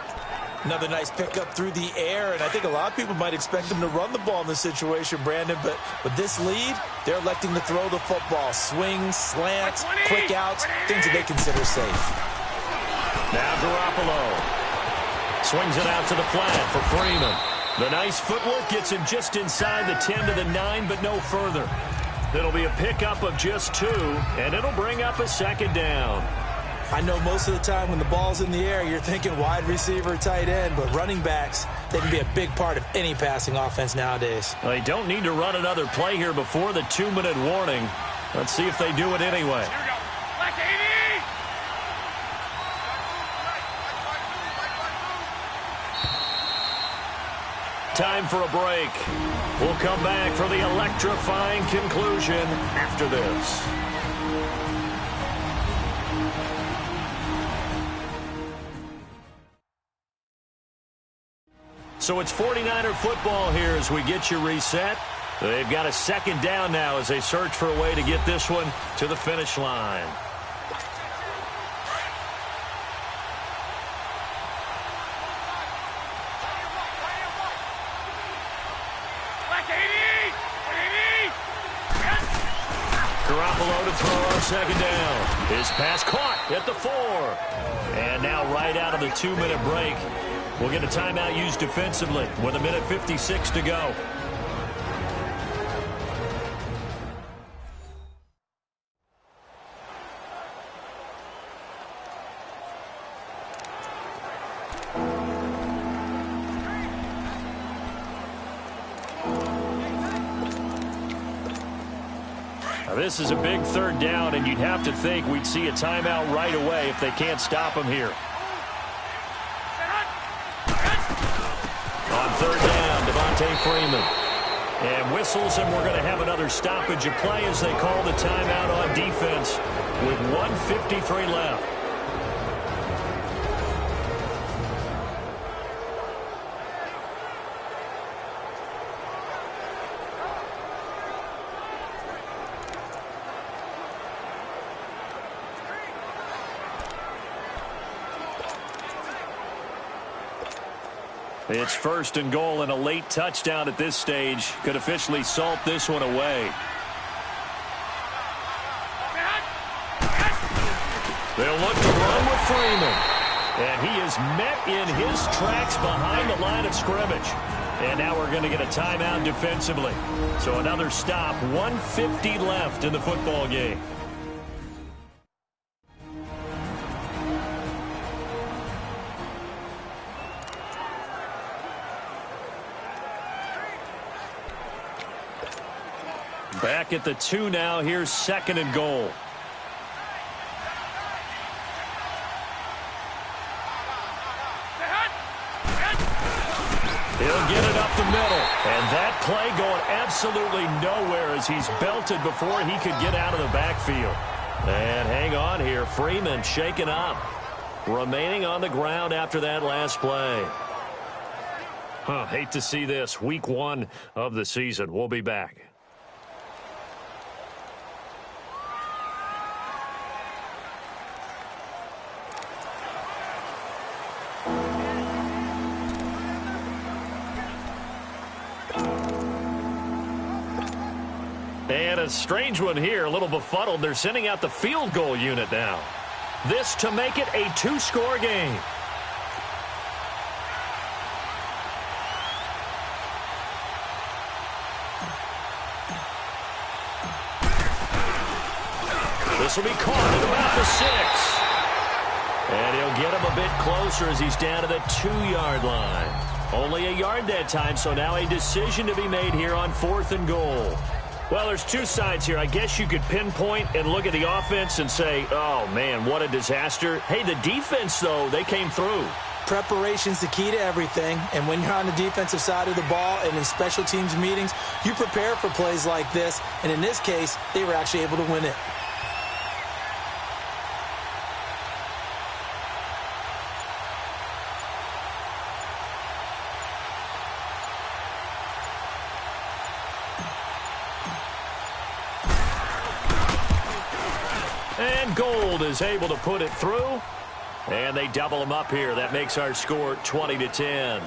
Another nice pickup through the air, and I think a lot of people might expect them to run the ball in this situation, Brandon, but with this lead, they're electing to throw the football. Swings, slants, quick outs, things that they consider safe. Now Garoppolo swings it out to the flat for Freeman. The nice footwork gets him just inside the 10 to the 9, but no further. It'll be a pickup of just 2, and it'll bring up a 2nd down. I know most of the time when the ball's in the air, you're thinking wide receiver, tight end, but running backs, they can be a big part of any passing offense nowadays. Well, they don't need to run another play here before the 2-minute warning. Let's see if they do it anyway. Here we go. Black 80. Time for a break. We'll come back for the electrifying conclusion after this. So it's 49er football here as we get you reset. They've got a 2nd down now as they search for a way to get this one to the finish line. Garoppolo to throw on second down. His pass caught at the 4. And now right out of the 2-minute break, we'll get a timeout used defensively with 1:56 to go. This is a big third down, and you'd have to think we'd see a timeout right away if they can't stop him here. On third down, Devontae Freeman. And whistles, and we're going to have another stoppage of play as they call the timeout on defense with 1:53 left. It's first and goal, and a late touchdown at this stage could officially salt this one away. They'll look to run with Freeman. And he is met in his tracks behind the line of scrimmage. And now we're going to get a timeout defensively. So another stop, 1:50 left in the football game. Back at the 2 now. Here's second and goal. He'll get it up the middle. And that play going absolutely nowhere as he's belted before he could get out of the backfield. And hang on here. Freeman shaken up. Remaining on the ground after that last play. Hate to see this. Week 1 of the season. We'll be back. And a strange one here, a little befuddled. They're sending out the field goal unit now. This to make it a 2-score game. This will be caught at about the 6. And he'll get him a bit closer as he's down to the 2-yard line. Only a yard that time, so now a decision to be made here on 4th and goal. Well, there's two sides here. I guess you could pinpoint and look at the offense and say, oh, man, what a disaster. Hey, the defense, though, they came through. Preparation's the key to everything, and when you're on the defensive side of the ball and in special teams meetings, you prepare for plays like this, and in this case, they were actually able to win it. And Gold is able to put it through. And they double them up here. That makes our score 20-10.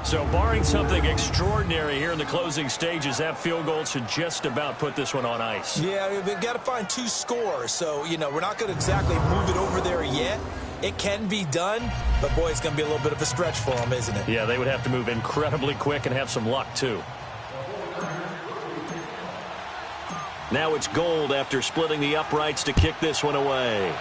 So barring something extraordinary here in the closing stages, that field goal should just about put this one on ice. Yeah, we've got to find 2 scores. So, you know, we're not going to exactly move it over there yet. It can be done, but, boy, it's going to be a little bit of a stretch for them, isn't it? Yeah, they would have to move incredibly quick and have some luck, too. Now it's Gold after splitting the uprights to kick this one away.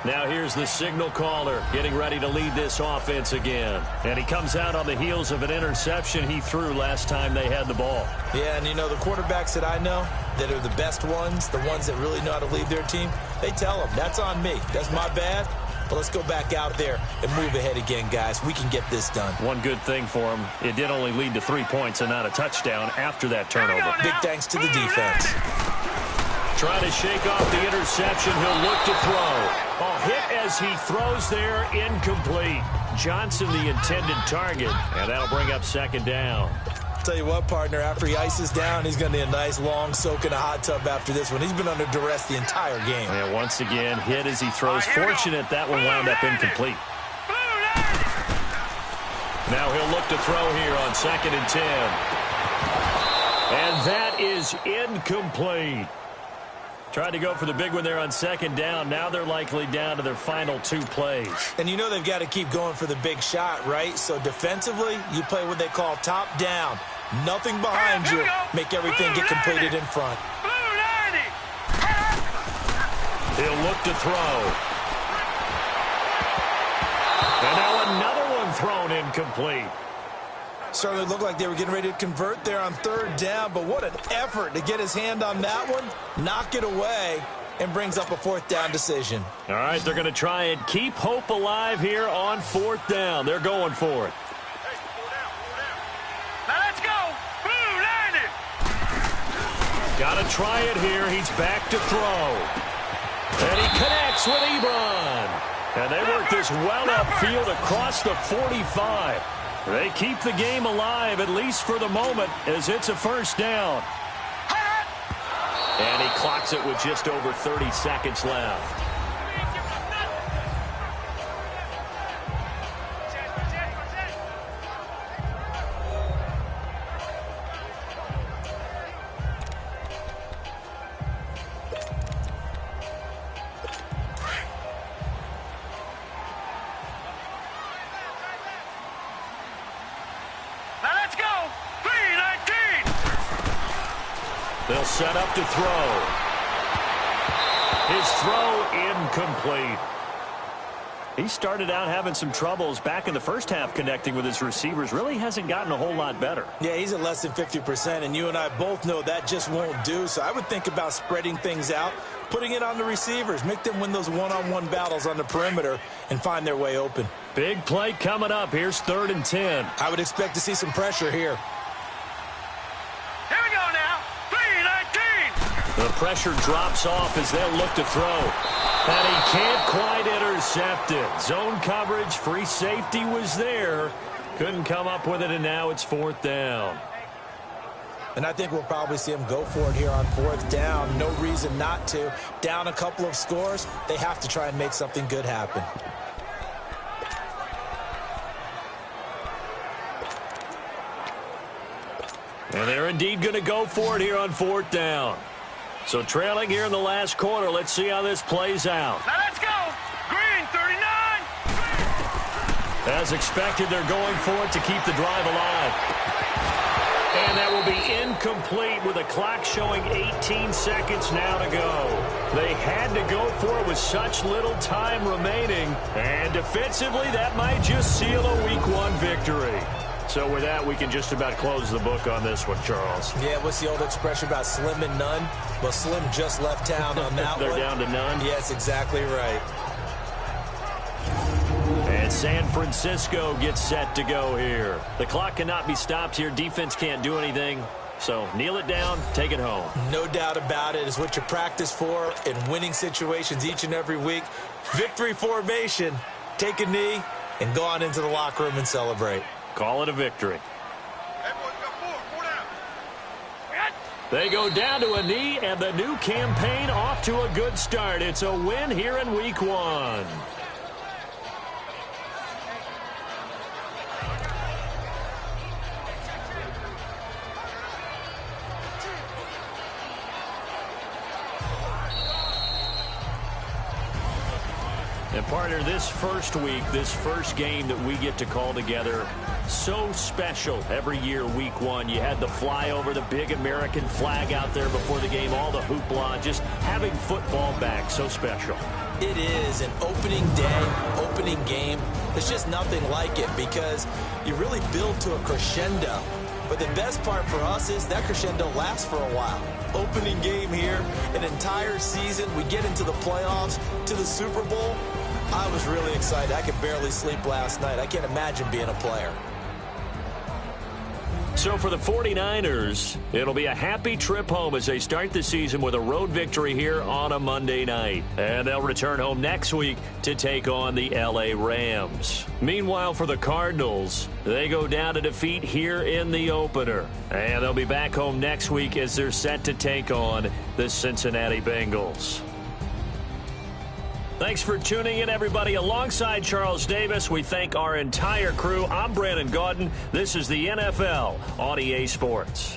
Now here's the signal caller getting ready to lead this offense again. And he comes out on the heels of an interception he threw last time they had the ball. Yeah, and you know, the quarterbacks that I know that are the best ones, the ones that really know how to lead their team, they tell them, that's on me. That's my bad. But let's go back out there and move ahead again, guys. We can get this done. One good thing for him, it did only lead to 3 points and not a touchdown after that turnover. Big thanks to the defense. Trying to shake off the interception. He'll look to throw. A hit as he throws there, incomplete. Johnson the intended target, and that'll bring up second down. Tell you what, partner, after he ices down, he's going to need a nice long soak in a hot tub after this one. He's been under duress the entire game. Yeah, once again, hit as he throws. Fortunate that one wound up incomplete. Now he'll look to throw here on 2nd and 10. And that is incomplete. Tried to go for the big one there on 2nd down. Now they're likely down to their final 2 plays. And you know they've got to keep going for the big shot, right? So defensively, you play what they call top down. Nothing behind you. Make everything get completed in front. He'll look to throw. And now another one thrown incomplete. Certainly looked like they were getting ready to convert there on 3rd down, but what an effort to get his hand on that one, knock it away, and brings up a 4th down decision. All right, they're going to try and keep hope alive here on 4th down. They're going for it. Now let's go. Blue, land it. Got to try it here. He's back to throw. And he connects with Ebron. And they work this well upfield across the 45. They keep the game alive, at least for the moment, as it's a 1st down. And he clocks it with just over 30 seconds left. They'll set up to throw. His throw incomplete. He started out having some troubles back in the first half connecting with his receivers. Really hasn't gotten a whole lot better. Yeah, he's at less than 50%, and you and I both know that just won't do. So I would think about spreading things out, putting it on the receivers, make them win those one-on-one battles on the perimeter and find their way open. Big play coming up. Here's 3rd and 10. I would expect to see some pressure here. The pressure drops off as they'll look to throw. And he can't quite intercept it. Zone coverage, free safety was there. Couldn't come up with it, and now it's 4th down. And I think we'll probably see him go for it here on 4th down. No reason not to. Down a couple of scores, they have to try and make something good happen. And they're indeed going to go for it here on 4th down. So trailing here in the last quarter. Let's see how this plays out. Now let's go. Green, 39. As expected, they're going for it to keep the drive alive. And that will be incomplete with the clock showing 18 seconds now to go. They had to go for it with such little time remaining. And defensively, that might just seal a Week 1 victory. So with that, we can just about close the book on this one, Charles. Yeah, what's the old expression about slim and none? Well, Slim just left town on that They're one. down to none? Yes, exactly right. And San Francisco gets set to go here. The clock cannot be stopped here. Defense can't do anything. So kneel it down, take it home. No doubt about it. It's what you practice for in winning situations each and every week. Victory formation. Take a knee and go on into the locker room and celebrate. Call it a victory. They go down to a knee, and the new campaign off to a good start. It's a win here in Week 1. And partner, this first week, this first game that we get to call together, so special every year, Week 1. You had the flyover, the big American flag out there before the game, all the hoopla, just having football back, so special. It is an opening day, opening game. There's just nothing like it because you really build to a crescendo. But the best part for us is that crescendo lasts for a while. Opening game here, an entire season. We get into the playoffs, to the Super Bowl. I was really excited. I could barely sleep last night. I can't imagine being a player. So for the 49ers, it'll be a happy trip home as they start the season with a road victory here on a Monday night. And they'll return home next week to take on the LA Rams. Meanwhile, for the Cardinals, they go down to defeat here in the opener. And they'll be back home next week as they're set to take on the Cincinnati Bengals. Thanks for tuning in, everybody. Alongside Charles Davis, we thank our entire crew. I'm Brandon Gaudin. This is the NFL on EA Sports.